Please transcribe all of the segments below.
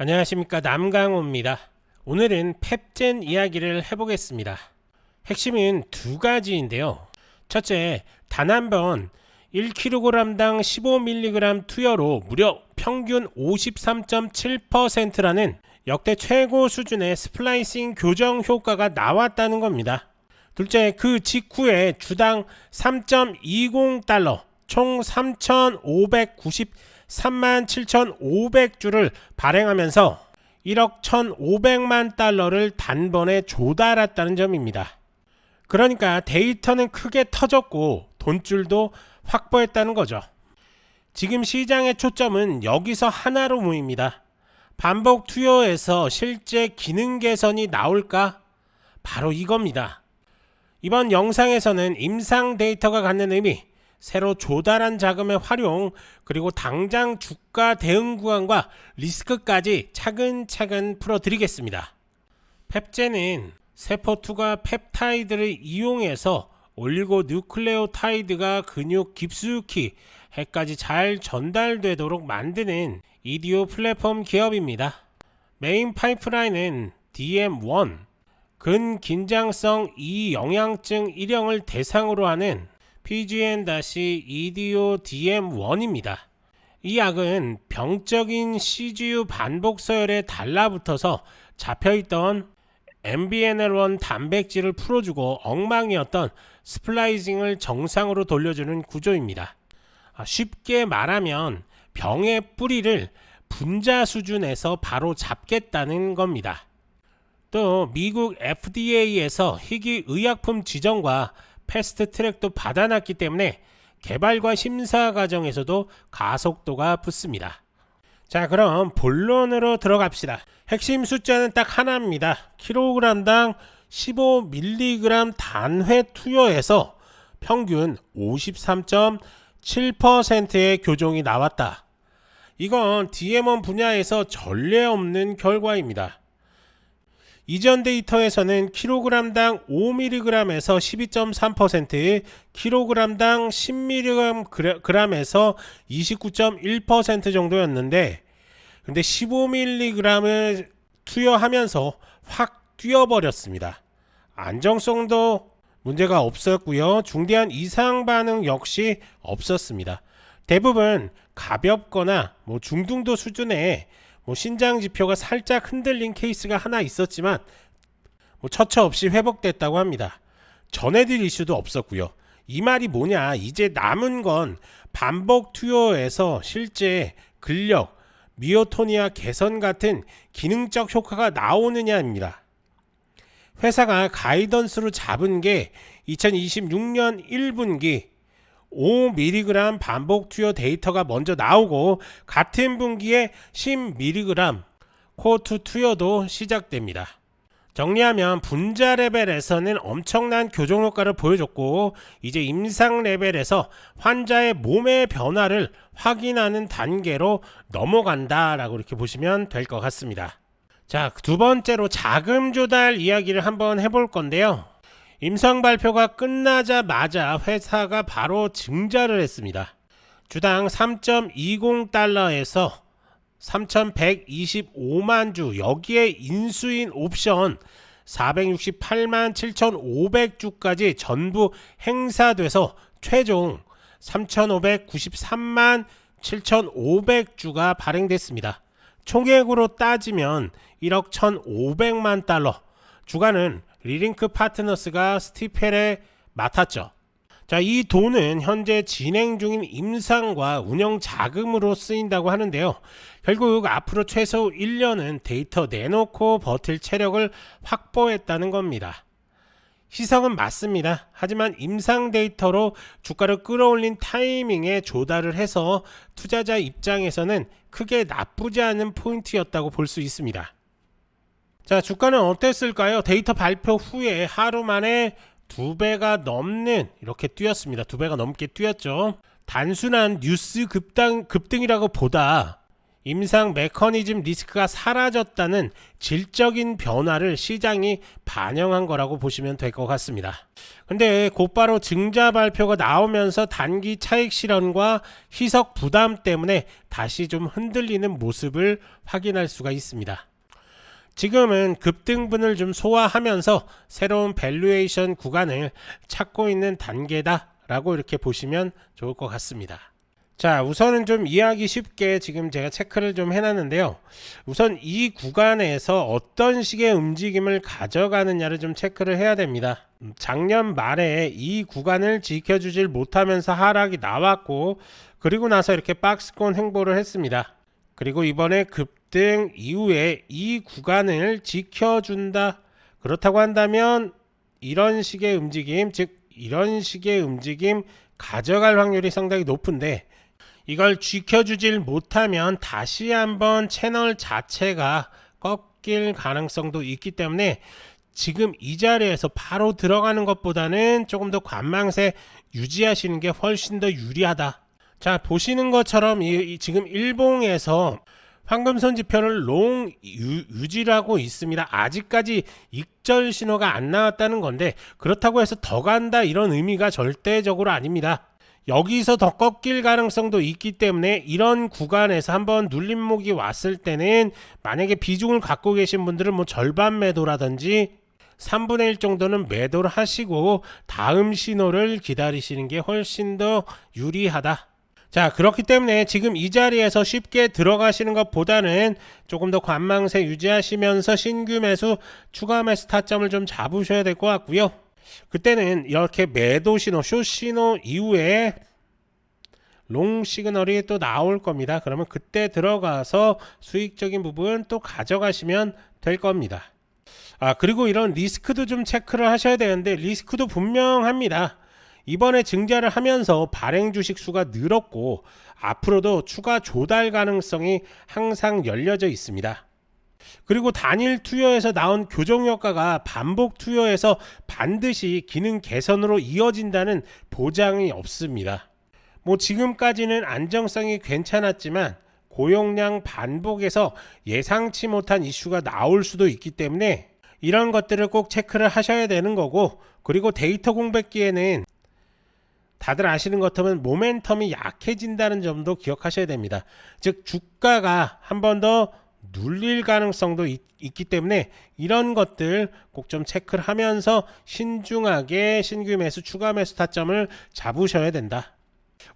안녕하십니까, 남강호입니다. 오늘은 펩젠 이야기를 해보겠습니다. 핵심은 두 가지인데요. 첫째, 단 한 번 1kg당 15mg 투여로 무려 평균 53.7%라는 역대 최고 수준의 스플라이싱 교정 효과가 나왔다는 겁니다. 둘째, 그 직후에 주당 3.20달러, 총 3,593만 7,500주를 발행하면서 1억 1,500만 달러를 단번에 조달했다는 점입니다. 그러니까 데이터는 크게 터졌고 돈줄도 확보했다는 거죠. 지금 시장의 초점은 여기서 하나로 모입니다. 반복 투여에서 실제 기능 개선이 나올까? 바로 이겁니다. 이번 영상에서는 임상 데이터가 갖는 의미, 새로 조달한 자금의 활용, 그리고 당장 주가 대응 구간과 리스크까지 차근차근 풀어드리겠습니다. 펩젠은 세포 투과 펩타이드를 이용해서 올리고뉴클레오타이드가 근육 깊숙이 핵까지 잘 전달되도록 만드는 이디오 플랫폼 기업입니다. 메인 파이프라인은 DM1, 근긴장성 이영양증 1형을 대상으로 하는 PGN-EDO DM1입니다. 이 약은 병적인 CGU 반복 서열에 달라붙어서 잡혀있던 MBNL1 단백질을 풀어주고 엉망이었던 스플라이싱을 정상으로 돌려주는 구조입니다. 쉽게 말하면 병의 뿌리를 분자 수준에서 바로 잡겠다는 겁니다. 또 미국 FDA에서 희귀 의약품 지정과 패스트 트랙도 받아놨기 때문에 개발과 심사 과정에서도 가속도가 붙습니다. 자, 그럼 본론으로 들어갑시다. 핵심 숫자는 딱 하나입니다. 킬로그램당 15mg 단회 투여에서 평균 53.7%의 교정이 나왔다. 이건 DM1 분야에서 전례 없는 결과입니다. 이전 데이터에서는 킬로그램당 5mg에서 12.3%, 킬로그램당 10mg에서 29.1% 정도였는데, 근데 15mg을 투여하면서 확 뛰어버렸습니다. 안정성도 문제가 없었고요. 중대한 이상 반응 역시 없었습니다. 대부분 가볍거나 중등도 수준의 신장 지표가 살짝 흔들린 케이스가 하나 있었지만 처처 없이 회복됐다고 합니다. 전해드릴 이슈도 없었고요. 이 말이 뭐냐, 이제 남은 건 반복 투여에서 실제 근력, 미오토니아 개선 같은 기능적 효과가 나오느냐입니다. 회사가 가이던스로 잡은 게 2026년 1분기 5mg 반복 투여 데이터가 먼저 나오고 같은 분기에 10mg 코어2 투여도 시작됩니다. 정리하면 분자 레벨에서는 엄청난 교정 효과를 보여줬고, 이제 임상 레벨에서 환자의 몸의 변화를 확인하는 단계로 넘어간다라고 이렇게 보시면 될 것 같습니다. 자, 두 번째로 자금 조달 이야기를 한번 해볼 건데요. 임상 발표가 끝나자마자 회사가 바로 증자를 했습니다. 주당 3.20달러에서 3,125만 주, 여기에 인수인 옵션 468만 7,500주까지 전부 행사돼서 최종 3,593만 7,500주가 발행됐습니다. 총액으로 따지면 1억 1,500만 달러, 주가는 리링크 파트너스가 스티펠에 맡았죠. 자, 이 돈은 현재 진행 중인 임상과 운영 자금으로 쓰인다고 하는데요. 결국 앞으로 최소 1년은 데이터 내놓고 버틸 체력을 확보했다는 겁니다. 시성은 맞습니다. 하지만 임상 데이터로 주가를 끌어올린 타이밍에 조달을 해서 투자자 입장에서는 크게 나쁘지 않은 포인트였다고 볼 수 있습니다. 자, 주가는 어땠을까요? 데이터 발표 후에 하루 만에 2배가 넘는 이렇게 뛰었습니다. 2배가 넘게 뛰었죠. 단순한 뉴스 급등이라고 보다 임상 메커니즘 리스크가 사라졌다는 질적인 변화를 시장이 반영한 거라고 보시면 될 것 같습니다. 근데 곧바로 증자 발표가 나오면서 단기 차익 실현과 희석 부담 때문에 다시 좀 흔들리는 모습을 확인할 수가 있습니다. 지금은 급등분을 좀 소화하면서 새로운 밸류에이션 구간을 찾고 있는 단계다 라고 이렇게 보시면 좋을 것 같습니다. 자, 우선은 좀 이해하기 쉽게 지금 제가 체크를 좀 해놨는데요. 우선 이 구간에서 어떤 식의 움직임을 가져가느냐를 좀 체크를 해야 됩니다. 작년 말에 이 구간을 지켜주질 못하면서 하락이 나왔고, 그리고 나서 이렇게 박스권 횡보를 했습니다. 그리고 이번에 급등 이후에 이 구간을 지켜준다. 그렇다고 한다면 이런 식의 움직임, 즉 이런 식의 움직임 가져갈 확률이 상당히 높은데, 이걸 지켜주질 못하면 다시 한번 채널 자체가 꺾일 가능성도 있기 때문에 지금 이 자리에서 바로 들어가는 것보다는 조금 더 관망세 유지하시는 게 훨씬 더 유리하다. 자, 보시는 것처럼 지금 일봉에서 황금선 지표를 롱 유지를 하고 있습니다. 아직까지 익절 신호가 안 나왔다는 건데, 그렇다고 해서 더 간다 이런 의미가 절대적으로 아닙니다. 여기서 더 꺾일 가능성도 있기 때문에 이런 구간에서 한번 눌림목이 왔을 때는 만약에 비중을 갖고 계신 분들은 뭐 절반 매도라든지 3분의 1 정도는 매도를 하시고 다음 신호를 기다리시는 게 훨씬 더 유리하다. 자, 그렇기 때문에 지금 이 자리에서 쉽게 들어가시는 것보다는 조금 더 관망세 유지하시면서 신규 매수, 추가 매수 타점을 좀 잡으셔야 될 것 같고요. 그때는 이렇게 매도 신호, 숏 신호 이후에 롱 시그널이 또 나올 겁니다. 그러면 그때 들어가서 수익적인 부분 또 가져가시면 될 겁니다. 그리고 이런 리스크도 좀 체크를 하셔야 되는데, 리스크도 분명합니다. 이번에 증자를 하면서 발행 주식 수가 늘었고 앞으로도 추가 조달 가능성이 항상 열려져 있습니다. 그리고 단일 투여에서 나온 교정 효과가 반복 투여에서 반드시 기능 개선으로 이어진다는 보장이 없습니다. 뭐 지금까지는 안정성이 괜찮았지만 고용량 반복에서 예상치 못한 이슈가 나올 수도 있기 때문에 이런 것들을 꼭 체크를 하셔야 되는 거고, 그리고 데이터 공백기에는 다들 아시는 것처럼 모멘텀이 약해진다는 점도 기억하셔야 됩니다. 즉 주가가 한 번 더 눌릴 가능성도 있기 때문에 이런 것들 꼭 좀 체크를 하면서 신중하게 신규 매수, 추가 매수 타점을 잡으셔야 된다.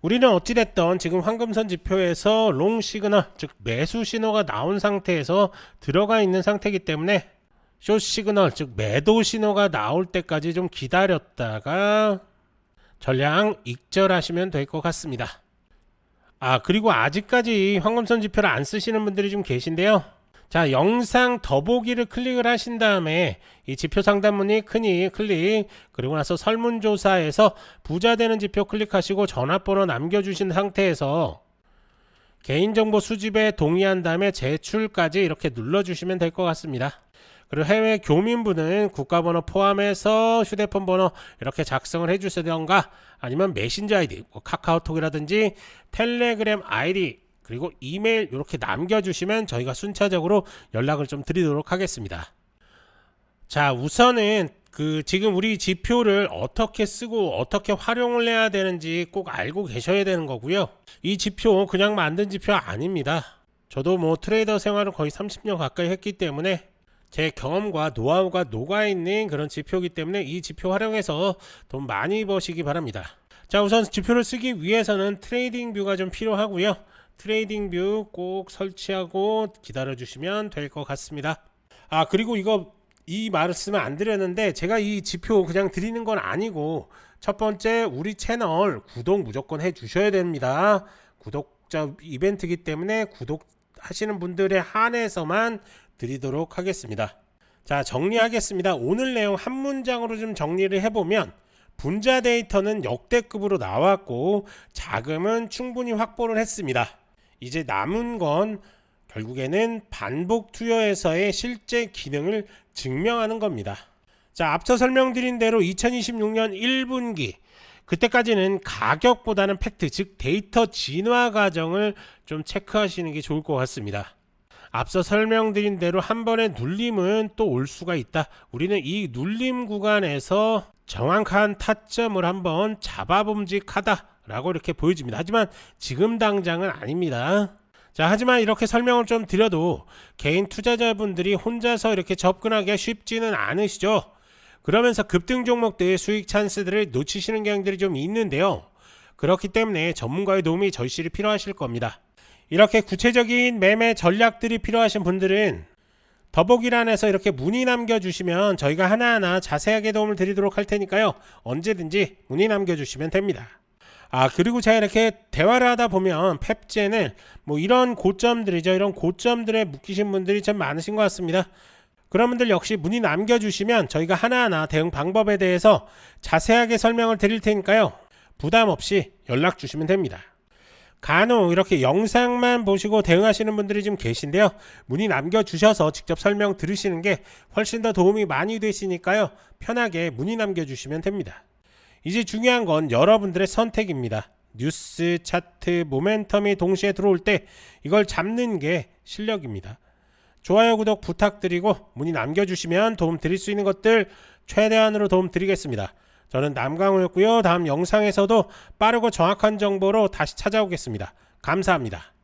우리는 어찌됐든 지금 황금선 지표에서 롱 시그널, 즉 매수 신호가 나온 상태에서 들어가 있는 상태이기 때문에 숏 시그널, 즉 매도 신호가 나올 때까지 좀 기다렸다가 전량 익절하시면 될 것 같습니다. 그리고 아직까지 황금선 지표를 안 쓰시는 분들이 좀 계신데요. 자, 영상 더보기를 클릭을 하신 다음에 이 지표 상단 문의 클릭, 그리고 나서 설문조사에서 부자 되는 지표 클릭하시고 전화번호 남겨주신 상태에서 개인정보 수집에 동의한 다음에 제출까지 이렇게 눌러주시면 될 것 같습니다. 그리고 해외 교민분은 국가번호 포함해서 휴대폰 번호 이렇게 작성을 해주시던가, 아니면 메신저 아이디, 카카오톡이라든지 텔레그램 아이디, 그리고 이메일 이렇게 남겨주시면 저희가 순차적으로 연락을 좀 드리도록 하겠습니다. 자, 우선은 지금 우리 지표를 어떻게 쓰고 어떻게 활용을 해야 되는지 꼭 알고 계셔야 되는 거고요. 이 지표 그냥 만든 지표 아닙니다. 저도 뭐 트레이더 생활을 거의 30년 가까이 했기 때문에 제 경험과 노하우가 녹아있는 그런 지표이기 때문에 이 지표 활용해서 돈 많이 버시기 바랍니다. 자, 우선 지표를 쓰기 위해서는 트레이딩 뷰가 좀 필요하고요. 트레이딩 뷰 꼭 설치하고 기다려 주시면 될 것 같습니다. 그리고 이 말씀을 안 드렸는데, 제가 이 지표 그냥 드리는 건 아니고, 첫 번째 우리 채널 구독 무조건 해 주셔야 됩니다. 구독자 이벤트이기 때문에 구독하시는 분들에 한해서만 드리도록 하겠습니다. 자, 정리하겠습니다. 오늘 내용 한 문장으로 좀 정리를 해보면, 분자 데이터는 역대급으로 나왔고 자금은 충분히 확보를 했습니다. 이제 남은 건 결국에는 반복 투여에서의 실제 기능을 증명하는 겁니다. 자, 앞서 설명드린 대로 2026년 1분기 그때까지는 가격보다는 팩트, 즉 데이터 진화 과정을 좀 체크하시는 게 좋을 것 같습니다. 앞서 설명드린 대로 한 번의 눌림은 또 올 수가 있다. 우리는 이 눌림 구간에서 정확한 타점을 한번 잡아봄직하다 라고 이렇게 보여집니다. 하지만 지금 당장은 아닙니다. 자, 하지만 이렇게 설명을 좀 드려도 개인 투자자분들이 혼자서 이렇게 접근하기가 쉽지는 않으시죠. 그러면서 급등 종목들의 수익 찬스들을 놓치시는 경향들이 좀 있는데요. 그렇기 때문에 전문가의 도움이 절실히 필요하실 겁니다. 이렇게 구체적인 매매 전략들이 필요하신 분들은 더보기란에서 이렇게 문의 남겨주시면 저희가 하나하나 자세하게 도움을 드리도록 할 테니까요. 언제든지 문의 남겨주시면 됩니다. 그리고 제가 이렇게 대화를 하다 보면 펩젠을 이런 고점들이죠. 이런 고점들에 묶이신 분들이 참 많으신 것 같습니다. 그런 분들 역시 문의 남겨주시면 저희가 하나하나 대응 방법에 대해서 자세하게 설명을 드릴 테니까요. 부담 없이 연락 주시면 됩니다. 간혹 이렇게 영상만 보시고 대응하시는 분들이 좀 계신데요. 문의 남겨주셔서 직접 설명 들으시는 게 훨씬 더 도움이 많이 되시니까요. 편하게 문의 남겨주시면 됩니다. 이제 중요한 건 여러분들의 선택입니다. 뉴스, 차트, 모멘텀이 동시에 들어올 때 이걸 잡는 게 실력입니다. 좋아요, 구독 부탁드리고 문의 남겨주시면 도움 드릴 수 있는 것들 최대한으로 도움 드리겠습니다. 저는 남강호였고요. 다음 영상에서도 빠르고 정확한 정보로 다시 찾아오겠습니다. 감사합니다.